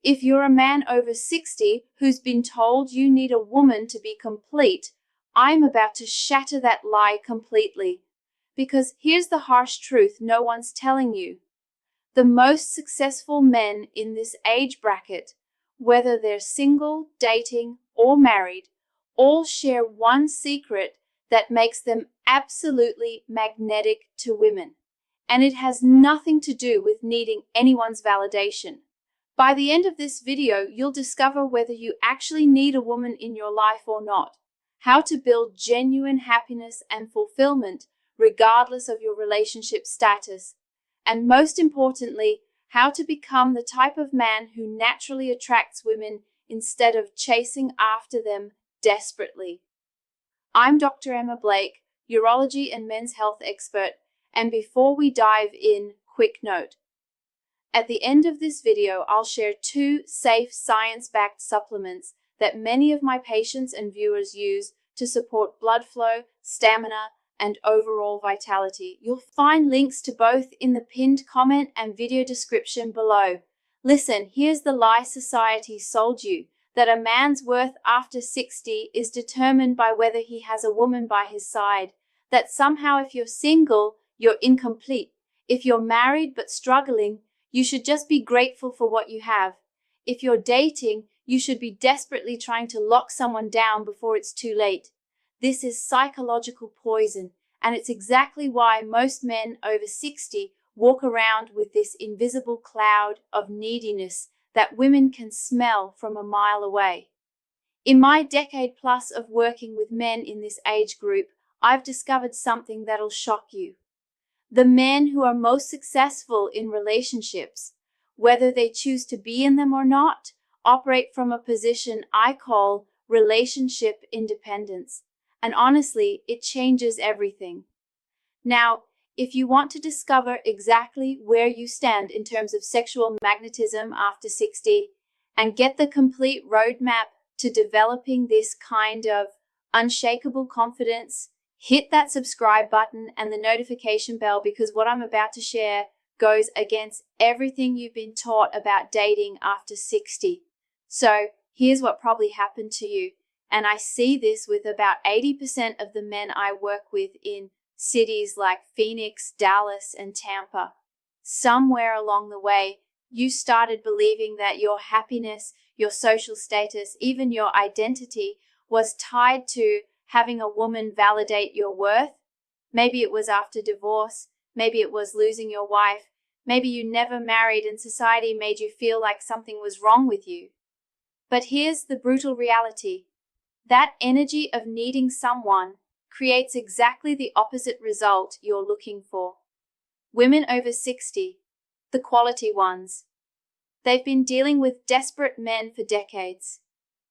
If you're a man over 60 who's been told you need a woman to be complete, I'm about to shatter that lie completely. Because here's the harsh truth no one's telling you. The most successful men in this age bracket, whether they're single, dating, or married, all share one secret that makes them absolutely magnetic to women. And it has nothing to do with needing anyone's validation. By the end of this video, you'll discover whether you actually need a woman in your life or not, how to build genuine happiness and fulfillment regardless of your relationship status, and most importantly, how to become the type of man who naturally attracts women instead of chasing after them desperately. I'm Dr. Emma Blake, urology and men's health expert, and before we dive in, quick note. At the end of this video, I'll share 2 safe science-backed supplements that many of my patients and viewers use to support blood flow, stamina, and overall vitality. You'll find links to both in the pinned comment and video description below. Listen, here's the lie society sold you, that a man's worth after 60 is determined by whether he has a woman by his side, that somehow if you're single, you're incomplete. If you're married but struggling, you should just be grateful for what you have. If you're dating, you should be desperately trying to lock someone down before it's too late. This is psychological poison, and it's exactly why most men over 60 walk around with this invisible cloud of neediness that women can smell from a mile away. In my decade plus of working with men in this age group, I've discovered something that'll shock you. The men who are most successful in relationships, whether they choose to be in them or not, operate from a position I call relationship independence. And honestly, it changes everything. Now, if you want to discover exactly where you stand in terms of sexual magnetism after 60 and get the complete roadmap to developing this kind of unshakable confidence, hit that subscribe button and the notification bell, because what I'm about to share goes against everything you've been taught about dating after 60. So here's what probably happened to you. And I see this with about 80% of the men I work with in cities like Phoenix, Dallas, and Tampa. Somewhere along the way, you started believing that your happiness, your social status, even your identity was tied to having a woman validate your worth. Maybe it was after divorce. Maybe it was losing your wife. Maybe you never married and society made you feel like something was wrong with you. But here's the brutal reality. That energy of needing someone creates exactly the opposite result you're looking for. Women over 60, the quality ones. They've been dealing with desperate men for decades.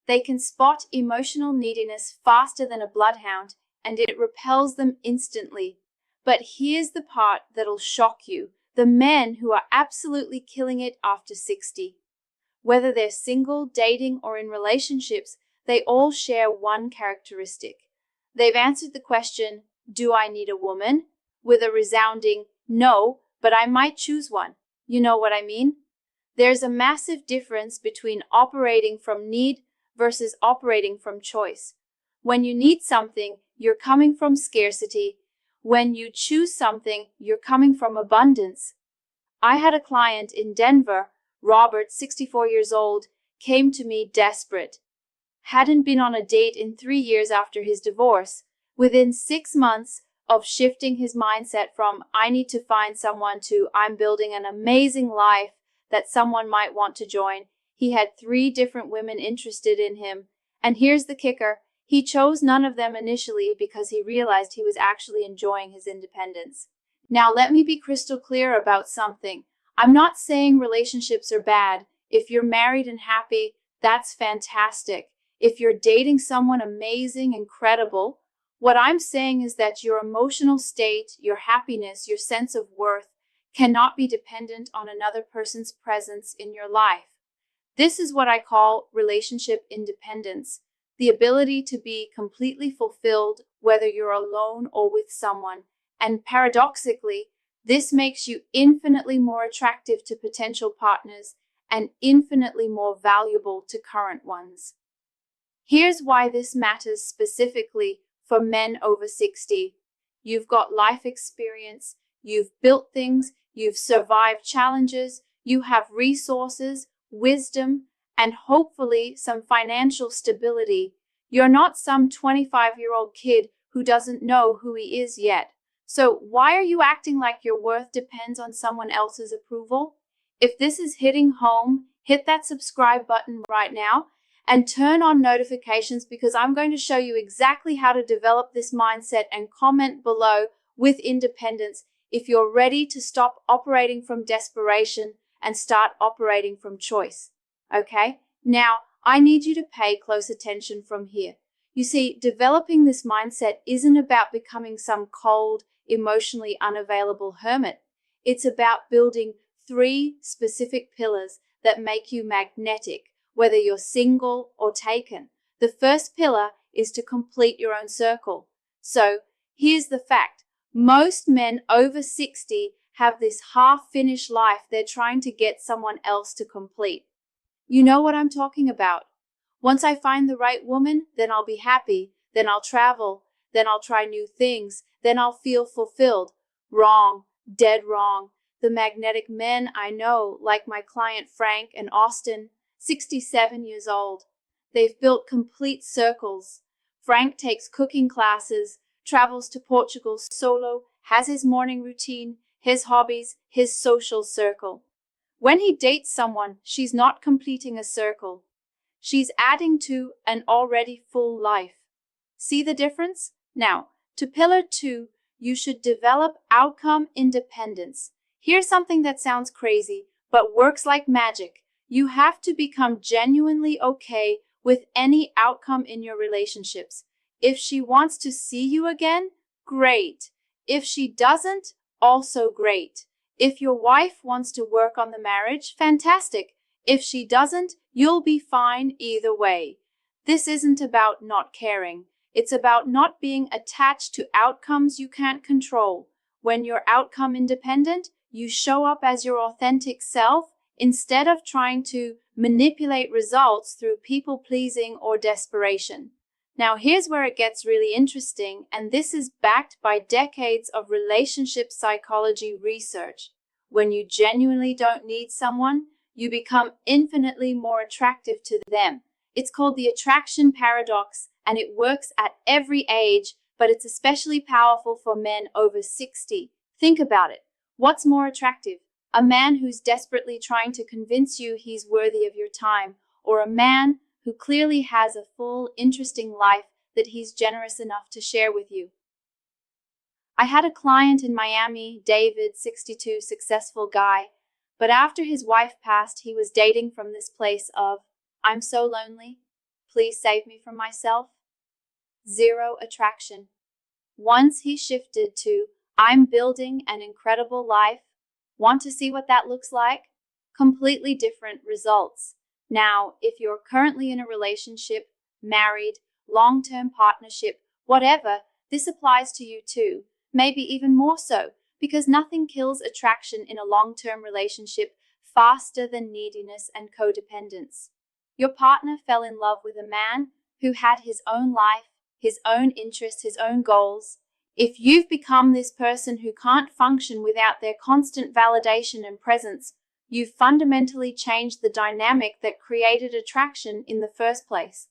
They can spot emotional neediness faster than a bloodhound, and it repels them instantly. But here's the part that'll shock you. The men who are absolutely killing it after 60. Whether they're single, dating, or in relationships, they all share one characteristic. They've answered the question, do I need a woman? With a resounding, no, but I might choose one. You know what I mean? There's a massive difference between operating from need versus operating from choice. When you need something, you're coming from scarcity. When you choose something, you're coming from abundance. I had a client in Denver, Robert, 64 years old, came to me desperate. Hadn't been on a date in 3 years after his divorce. Within 6 months of shifting his mindset from I need to find someone to I'm building an amazing life that someone might want to join, he had 3 different women interested in him. And here's the kicker. He chose none of them initially because he realized he was actually enjoying his independence. Now let me be crystal clear about something. I'm not saying relationships are bad. If you're married and happy, that's fantastic. If you're dating someone amazing, incredible, what I'm saying is that your emotional state, your happiness, your sense of worth cannot be dependent on another person's presence in your life. This is what I call relationship independence, the ability to be completely fulfilled whether you're alone or with someone. And paradoxically, this makes you infinitely more attractive to potential partners and infinitely more valuable to current ones. Here's why this matters specifically for men over 60. You've got life experience, you've built things, you've survived challenges, you have resources, wisdom, and hopefully some financial stability. You're not some 25-year-old kid who doesn't know who he is yet. So why are you acting like your worth depends on someone else's approval? If this is hitting home, hit that subscribe button right now and turn on notifications, because I'm going to show you exactly how to develop this mindset, and comment below with independence if you're ready to stop operating from desperation and start operating from choice. Okay? Now, I need you to pay close attention from here. You see, developing this mindset isn't about becoming some cold, emotionally unavailable hermit. It's about building 3 specific pillars that make you magnetic, whether you're single or taken. The first pillar is to complete your own circle. So, here's the fact. Most men over 60 have this half-finished life they're trying to get someone else to complete. You know what I'm talking about. Once I find the right woman, then I'll be happy, then I'll travel, then I'll try new things, then I'll feel fulfilled. Wrong, dead wrong. The magnetic men I know, like my client Frank and Austin, 67 years old. They've built complete circles. Frank takes cooking classes, travels to Portugal solo, has his morning routine, his hobbies, his social circle. When he dates someone, she's not completing a circle. She's adding to an already full life. See the difference? Now, to pillar 2, you should develop outcome independence. Here's something that sounds crazy, but works like magic. You have to become genuinely okay with any outcome in your relationships. If she wants to see you again, great. If she doesn't, also great. If your wife wants to work on the marriage, fantastic. If she doesn't, you'll be fine either way. This isn't about not caring. It's about not being attached to outcomes you can't control. When you're outcome independent, you show up as your authentic self instead of trying to manipulate results through people-pleasing or desperation. Now, here's where it gets really interesting, and this is backed by decades of relationship psychology research. When you genuinely don't need someone, you become infinitely more attractive to them. It's called the attraction paradox, and it works at every age, but it's especially powerful for men over 60. Think about it. What's more attractive? A man who's desperately trying to convince you he's worthy of your time, or a man who clearly has a full, interesting life that he's generous enough to share with you? I had a client in Miami, David, 62, successful guy, but after his wife passed, he was dating from this place of, I'm so lonely, please save me from myself. Zero attraction. Once he shifted to, I'm building an incredible life, want to see what that looks like? Completely different results. Now, if you're currently in a relationship, married, long-term partnership, whatever, this applies to you too. Maybe even more so, because nothing kills attraction in a long-term relationship faster than neediness and codependence. Your partner fell in love with a man who had his own life, his own interests, his own goals. If you've become this person who can't function without their constant validation and presence, you've fundamentally changed the dynamic that created attraction in the first place.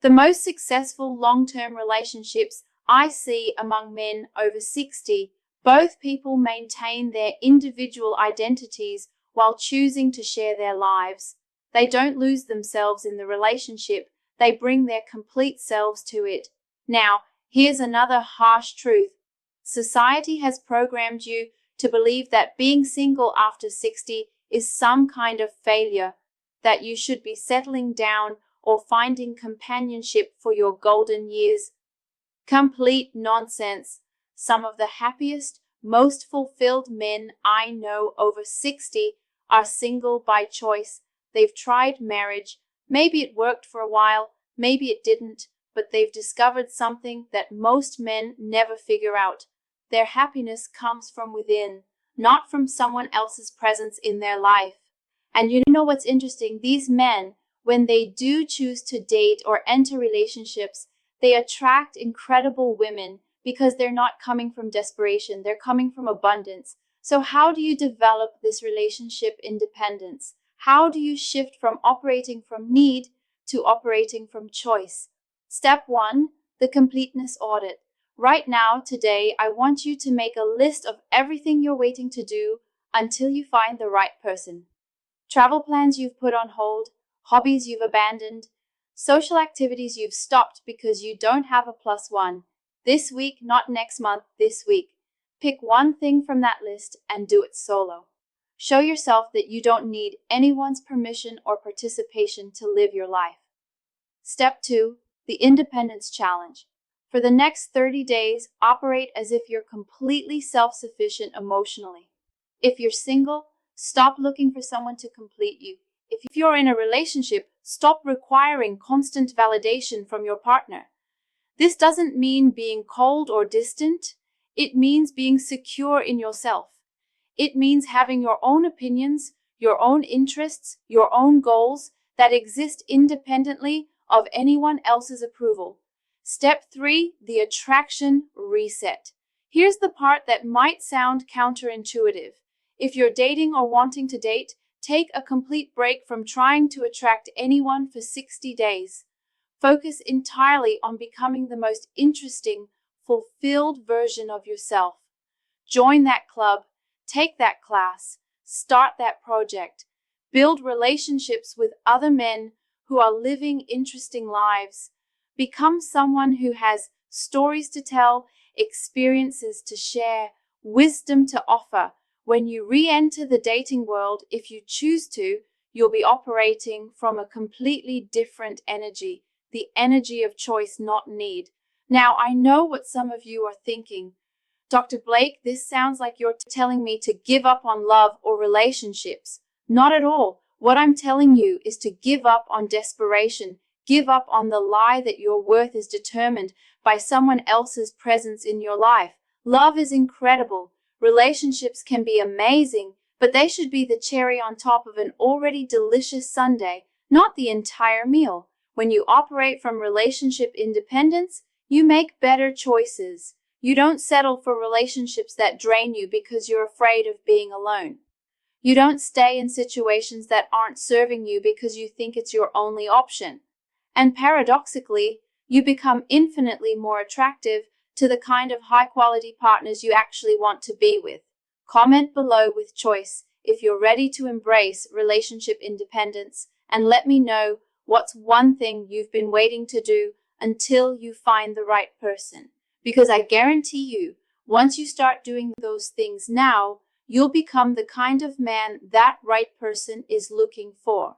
The most successful long-term relationships I see among men over 60, both people maintain their individual identities while choosing to share their lives. They don't lose themselves in the relationship, they bring their complete selves to it. Now, here's another harsh truth. Society has programmed you to believe that being single after 60 is some kind of failure, that you should be settling down or finding companionship for your golden years. Complete nonsense. Some of the happiest, most fulfilled men I know over 60 are single by choice. They've tried marriage. Maybe it worked for a while, maybe it didn't, but they've discovered something that most men never figure out. Their happiness comes from within, not from someone else's presence in their life. And you know what's interesting? These men, when they do choose to date or enter relationships, they attract incredible women because they're not coming from desperation, they're coming from abundance. So how do you develop this relationship independence? How do you shift from operating from need to operating from choice? Step 1, the completeness audit. Right now, today, I want you to make a list of everything you're waiting to do until you find the right person. Travel plans you've put on hold, hobbies you've abandoned, social activities you've stopped because you don't have a plus one. This week, not next month, this week. Pick one thing from that list and do it solo. Show yourself that you don't need anyone's permission or participation to live your life. Step 2, the Independence Challenge. For the next 30 days, operate as if you're completely self-sufficient emotionally. If you're single, stop looking for someone to complete you. If you're in a relationship, stop requiring constant validation from your partner. This doesn't mean being cold or distant. It means being secure in yourself. It means having your own opinions, your own interests, your own goals that exist independently of anyone else's approval. Step 3, the attraction reset. Here's the part that might sound counterintuitive. If you're dating or wanting to date, take a complete break from trying to attract anyone for 60 days. Focus entirely on becoming the most interesting, fulfilled version of yourself. Join that club, take that class, start that project, build relationships with other men who are living interesting lives. Become someone who has stories to tell, experiences to share, wisdom to offer. When you re-enter the dating world, if you choose to, you'll be operating from a completely different energy, the energy of choice, not need. Now, I know what some of you are thinking. Dr. Blake, this sounds like you're telling me to give up on love or relationships. Not at all. What I'm telling you is to give up on desperation. Give up on the lie that your worth is determined by someone else's presence in your life. Love is incredible. Relationships can be amazing, but they should be the cherry on top of an already delicious sundae, not the entire meal. When you operate from relationship independence, you make better choices. You don't settle for relationships that drain you because you're afraid of being alone. You don't stay in situations that aren't serving you because you think it's your only option. And paradoxically, you become infinitely more attractive to the kind of high-quality partners you actually want to be with. Comment below with choice if you're ready to embrace relationship independence, and let me know what's one thing you've been waiting to do until you find the right person. Because I guarantee you, once you start doing those things now, you'll become the kind of man that right person is looking for.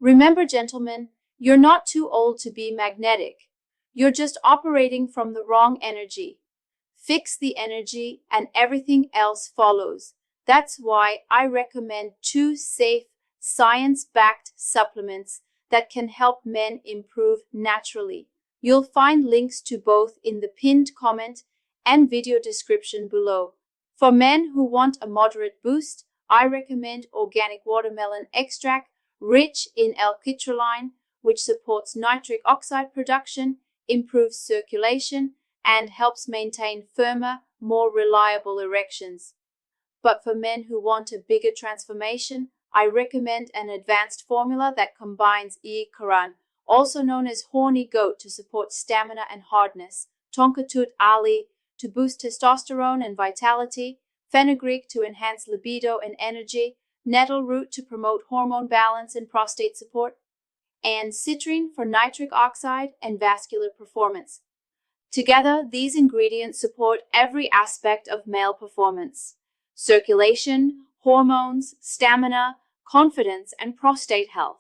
Remember, gentlemen, you're not too old to be magnetic. You're just operating from the wrong energy. Fix the energy and everything else follows. That's why I recommend 2 safe, science-backed supplements that can help men improve naturally. You'll find links to both in the pinned comment and video description below. For men who want a moderate boost, I recommend organic watermelon extract rich in L-citrulline, which supports nitric oxide production, improves circulation, and helps maintain firmer, more reliable erections. But for men who want a bigger transformation, I recommend an advanced formula that combines E-Karan, also known as horny goat, to support stamina and hardness, Tonkatut Ali to boost testosterone and vitality, fenugreek to enhance libido and energy, nettle root to promote hormone balance and prostate support, and citrine for nitric oxide and vascular performance. Together, these ingredients support every aspect of male performance: circulation, hormones, stamina, confidence, and prostate health.